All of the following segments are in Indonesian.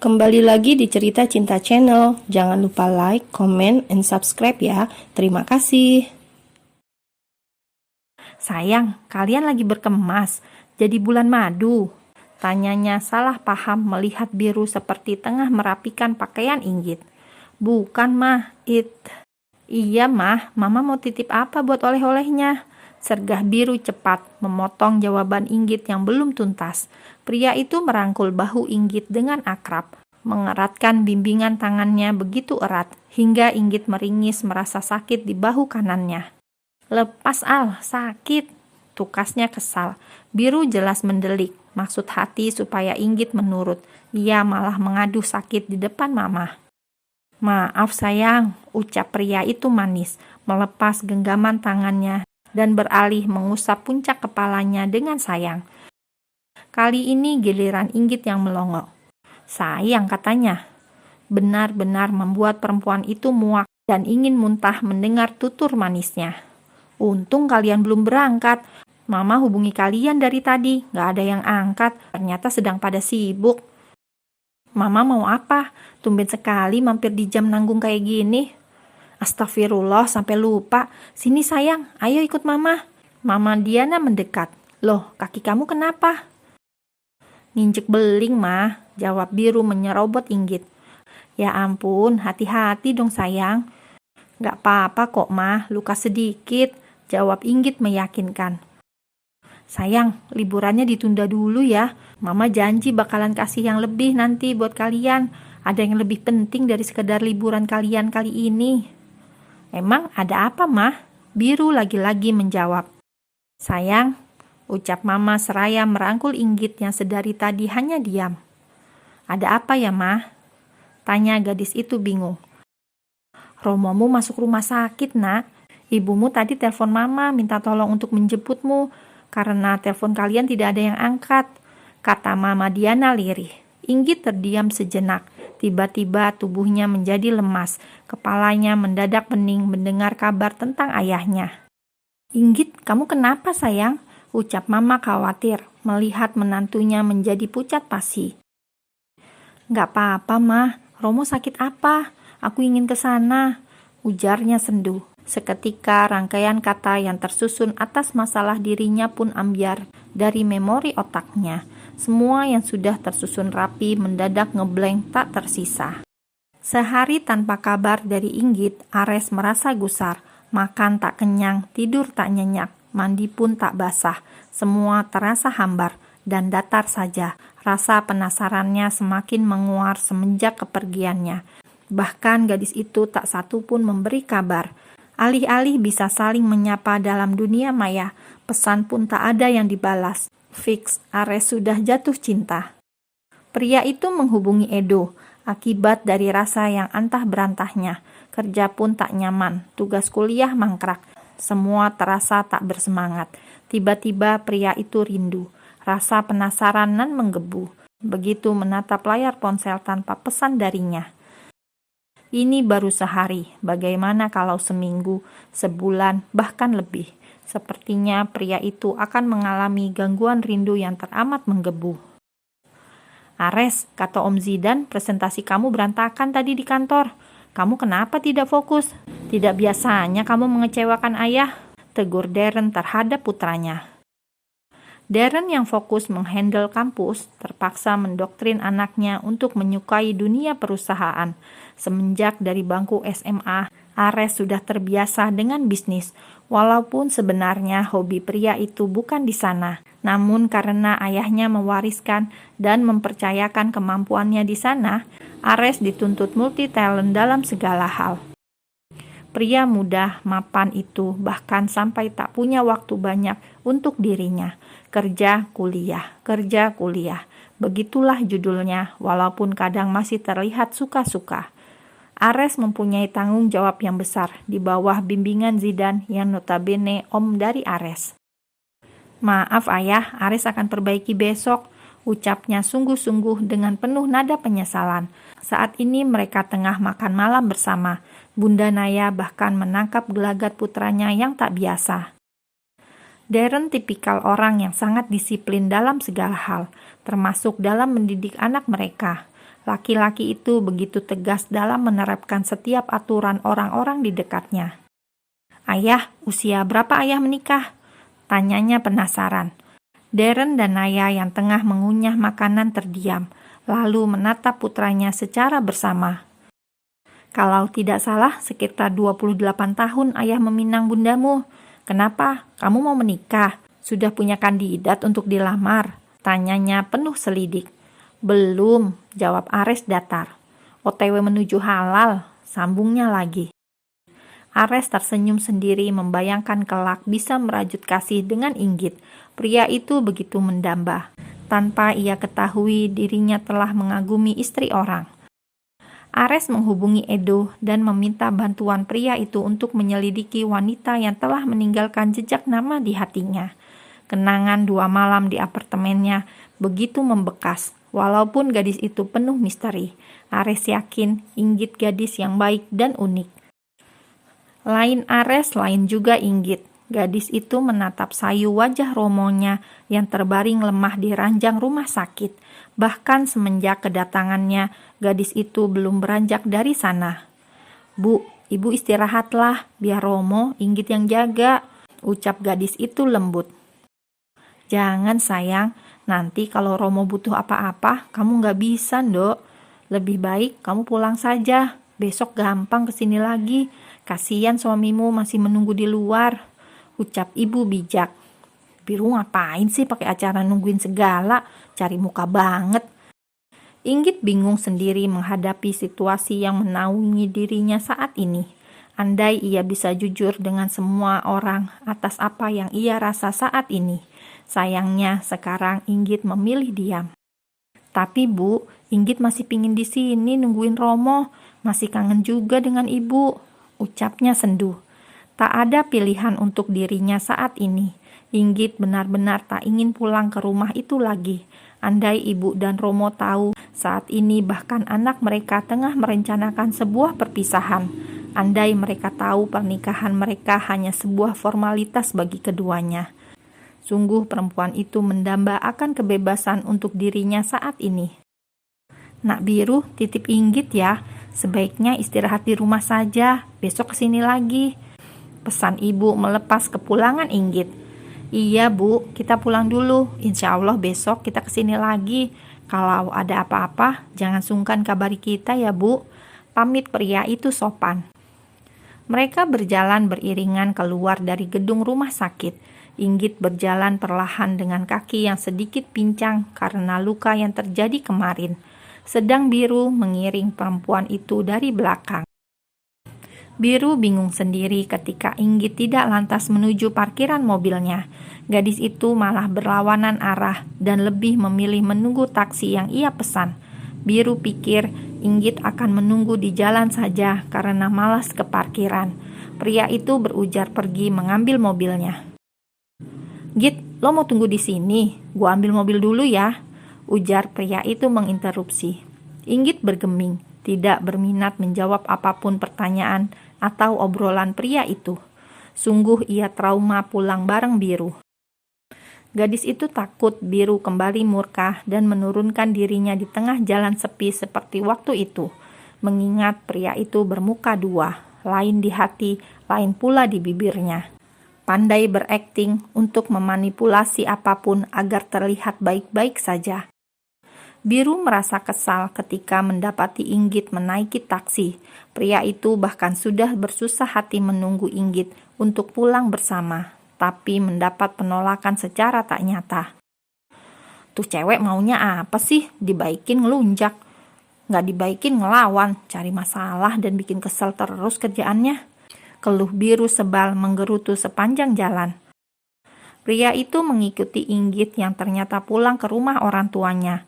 Kembali lagi di Cerita Cinta Channel. Jangan lupa like, comment, and subscribe ya. Terima kasih. Sayang, kalian lagi berkemas, jadi bulan madu. Tanyanya salah paham melihat biru seperti tengah merapikan pakaian Inggit. Bukan mah, Iya mah, mama mau titip apa buat oleh-olehnya? Sergah biru cepat memotong jawaban Inggit yang belum tuntas. Pria itu merangkul bahu Inggit dengan akrab, mengeratkan bimbingan tangannya begitu erat, hingga Inggit meringis merasa sakit di bahu kanannya. Lepas Al, sakit. Tukasnya kesal. Biru jelas mendelik, maksud hati supaya Inggit menurut. Ia malah mengadu sakit di depan mama. Maaf sayang, ucap pria itu manis, melepas genggaman tangannya dan beralih mengusap puncak kepalanya dengan sayang. Kali ini giliran Inggit yang melongo. Sayang katanya. Benar-benar membuat perempuan itu muak dan ingin muntah mendengar tutur manisnya. Untung kalian belum berangkat. Mama hubungi kalian dari tadi, gak ada yang angkat. Ternyata sedang pada sibuk. Mama mau apa? Tumben sekali mampir di jam nanggung kayak gini. Astagfirullah, sampai lupa. Sini sayang, ayo ikut mama. Mama Diana mendekat. Loh, kaki kamu kenapa? Nginjek beling, mah, jawab biru menyerobot Inggit. Ya ampun, hati-hati dong sayang. Gak apa-apa kok, mah, luka sedikit, jawab Inggit meyakinkan. Sayang, liburannya ditunda dulu ya. Mama janji bakalan kasih yang lebih nanti buat kalian. Ada yang lebih penting dari sekedar liburan kalian kali ini. Emang ada apa, mah? Biru lagi-lagi menjawab. Sayang, ucap mama seraya merangkul Inggit yang sedari tadi hanya diam. Ada apa ya, mah? Tanya gadis itu bingung. Romomu masuk rumah sakit, nak. Ibumu tadi telepon mama minta tolong untuk menjemputmu karena telepon kalian tidak ada yang angkat, kata Mama Diana lirih. Inggit terdiam sejenak. Tiba-tiba tubuhnya menjadi lemas. Kepalanya mendadak pening mendengar kabar tentang ayahnya. Inggit, kamu kenapa sayang? Ucap Mama khawatir melihat menantunya menjadi pucat pasi. Gak apa-apa, Mah. Romo sakit apa? Aku ingin ke sana, ujarnya sendu. Seketika rangkaian kata yang tersusun atas masalah dirinya pun ambyar dari memori otaknya. Semua yang sudah tersusun rapi mendadak ngeblank tak tersisa. Sehari tanpa kabar dari Inggit, Ares merasa gusar. Makan tak kenyang, tidur tak nyenyak, mandi pun tak basah. Semua terasa hambar dan datar saja. Rasa penasarannya semakin menguar semenjak kepergiannya. Bahkan gadis itu tak satu pun memberi kabar. Alih-alih bisa saling menyapa dalam dunia maya, pesan pun tak ada yang dibalas. Fix, Ares sudah jatuh cinta. Pria itu menghubungi Edo, akibat dari rasa yang antah berantahnya. Kerja pun tak nyaman, tugas kuliah mangkrak. Semua terasa tak bersemangat. Tiba-tiba pria itu rindu. Rasa penasaran nan menggebu. Begitu menatap layar ponsel tanpa pesan darinya. Ini baru sehari, bagaimana kalau seminggu, sebulan, bahkan lebih? Sepertinya pria itu akan mengalami gangguan rindu yang teramat menggebu. Ares, kata Om Zidan, presentasi kamu berantakan tadi di kantor. Kamu kenapa tidak fokus? Tidak biasanya kamu mengecewakan ayah, tegur Darren terhadap putranya. Darren yang fokus menghandle kampus terpaksa mendoktrin anaknya untuk menyukai dunia perusahaan. Semenjak dari bangku SMA, Ares sudah terbiasa dengan bisnis. Walaupun sebenarnya hobi pria itu bukan di sana. Namun karena ayahnya mewariskan dan mempercayakan kemampuannya di sana, Ares dituntut multi-talent dalam segala hal. Pria muda mapan itu bahkan sampai tak punya waktu banyak untuk dirinya. Kerja, kuliah, kerja, kuliah. Begitulah judulnya, walaupun kadang masih terlihat suka-suka. Ares mempunyai tanggung jawab yang besar di bawah bimbingan Zidan yang notabene om dari Ares. Maaf ayah, Ares akan perbaiki besok, ucapnya sungguh-sungguh dengan penuh nada penyesalan. Saat ini mereka tengah makan malam bersama. Bunda Naya bahkan menangkap gelagat putranya yang tak biasa. Darren tipikal orang yang sangat disiplin dalam segala hal, termasuk dalam mendidik anak mereka. Laki-laki itu begitu tegas dalam menerapkan setiap aturan orang-orang di dekatnya. "Ayah, usia berapa ayah menikah?" tanyanya penasaran. Darren dan Naya yang tengah mengunyah makanan terdiam, lalu menatap putranya secara bersama. "Kalau tidak salah, sekitar 28 tahun ayah meminang bundamu. Kenapa? Kamu mau menikah? Sudah punya kandidat untuk dilamar?" tanyanya penuh selidik. "Belum," jawab Ares datar. "OTW menuju halal," sambungnya lagi. Ares tersenyum sendiri membayangkan kelak bisa merajut kasih dengan Inggit. Pria itu begitu mendamba, tanpa ia ketahui dirinya telah mengagumi istri orang. Ares menghubungi Edo dan meminta bantuan pria itu untuk menyelidiki wanita yang telah meninggalkan jejak nama di hatinya. Kenangan 2 malam di apartemennya begitu membekas. Walaupun gadis itu penuh misteri, Ares yakin Inggit gadis yang baik dan unik. Lain Ares, lain juga Inggit. Gadis itu menatap sayu wajah Romonya yang terbaring lemah di ranjang rumah sakit. Bahkan semenjak kedatangannya, gadis itu belum beranjak dari sana. "Bu, ibu istirahatlah, biar Romo, Inggit yang jaga," ucap gadis itu lembut. "Jangan sayang, nanti kalau Romo butuh apa-apa, kamu nggak bisa, Ndok. Lebih baik kamu pulang saja. Besok gampang kesini lagi. Kasihan suamimu masih menunggu di luar," ucap ibu bijak. "Biru ngapain sih pakai acara nungguin segala? Cari muka banget." Inggit bingung sendiri menghadapi situasi yang menaungi dirinya saat ini. Andai ia bisa jujur dengan semua orang atas apa yang ia rasa saat ini. Sayangnya sekarang Inggit memilih diam. "Tapi Bu, Inggit masih pingin di sini nungguin Romo, masih kangen juga dengan ibu," ucapnya sendu. Tak ada pilihan untuk dirinya saat ini. Inggit benar-benar tak ingin pulang ke rumah itu lagi. Andai ibu dan Romo tahu saat ini bahkan anak mereka tengah merencanakan sebuah perpisahan. Andai mereka tahu pernikahan mereka hanya sebuah formalitas bagi keduanya. Sungguh perempuan itu mendamba akan kebebasan untuk dirinya saat ini. "Nak Biru, titip Inggit ya. Sebaiknya istirahat di rumah saja. Besok kesini lagi," pesan ibu melepas kepulangan Inggit. "Iya Bu, kita pulang dulu. Insya Allah besok kita kesini lagi. Kalau ada apa-apa, jangan sungkan kabari kita ya Bu," pamit pria itu sopan. Mereka berjalan beriringan keluar dari gedung rumah sakit. Inggit berjalan perlahan dengan kaki yang sedikit pincang karena luka yang terjadi kemarin. Sedang Biru mengiring perempuan itu dari belakang. Biru bingung sendiri ketika Inggit tidak lantas menuju parkiran mobilnya. Gadis itu malah berlawanan arah dan lebih memilih menunggu taksi yang ia pesan. Biru pikir Inggit akan menunggu di jalan saja karena malas ke parkiran. Pria itu berujar pergi mengambil mobilnya. "Git, lo mau tunggu di sini? Gua ambil mobil dulu ya," ujar pria itu menginterupsi. Inggit bergeming, tidak berminat menjawab apapun pertanyaan atau obrolan pria itu. Sungguh ia trauma pulang bareng Biru. Gadis itu takut Biru kembali murka dan menurunkan dirinya di tengah jalan sepi seperti waktu itu. Mengingat pria itu bermuka dua, lain di hati, lain pula di bibirnya. Pandai berakting untuk memanipulasi apapun agar terlihat baik-baik saja. Biru merasa kesal ketika mendapati Inggit menaiki taksi. Pria itu bahkan sudah bersusah hati menunggu Inggit untuk pulang bersama, tapi mendapat penolakan secara tak nyata. "Tuh cewek maunya apa sih? Dibaikin ngelunjak. Nggak dibaikin ngelawan, cari masalah dan bikin kesel terus kerjaannya," keluh Biru sebal menggerutu sepanjang jalan. Pria itu mengikuti Inggit yang ternyata pulang ke rumah orang tuanya.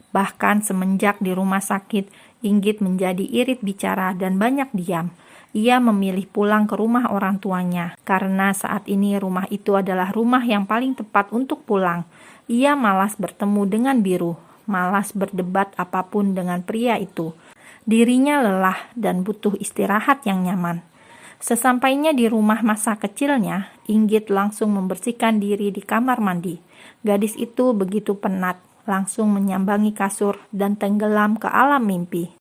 Bahkan semenjak di rumah sakit, Inggit menjadi irit bicara dan banyak diam. Ia memilih pulang ke rumah orang tuanya, karena saat ini rumah itu adalah rumah yang paling tepat untuk pulang. Ia malas bertemu dengan Biru, malas berdebat apapun dengan pria itu. Dirinya lelah dan butuh istirahat yang nyaman. Sesampainya di rumah masa kecilnya, Inggit langsung membersihkan diri di kamar mandi. Gadis itu begitu penat, langsung menyambangi kasur dan tenggelam ke alam mimpi.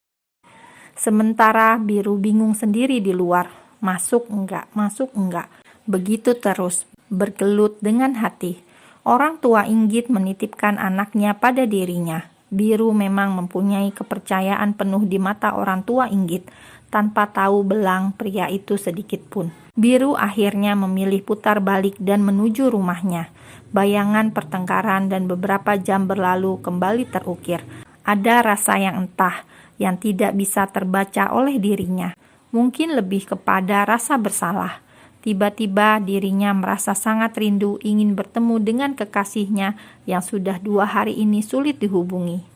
Sementara Biru bingung sendiri di luar, masuk enggak, begitu terus, bergelut dengan hati. Orang tua Inggit menitipkan anaknya pada dirinya. Biru memang mempunyai kepercayaan penuh di mata orang tua Inggit, tanpa tahu belang pria itu sedikit pun. Biru akhirnya memilih putar balik dan menuju rumahnya. Bayangan pertengkaran dan beberapa jam berlalu kembali terukir. Ada rasa yang entah, yang tidak bisa terbaca oleh dirinya. Mungkin lebih kepada rasa bersalah. Tiba-tiba dirinya merasa sangat rindu ingin bertemu dengan kekasihnya yang sudah 2 hari ini sulit dihubungi.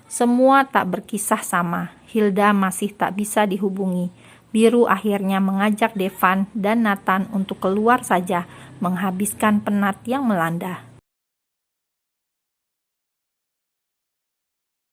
Semua tak berkisah sama. Hilda masih tak bisa dihubungi. Biru akhirnya mengajak Devan dan Nathan untuk keluar saja, menghabiskan penat yang melanda.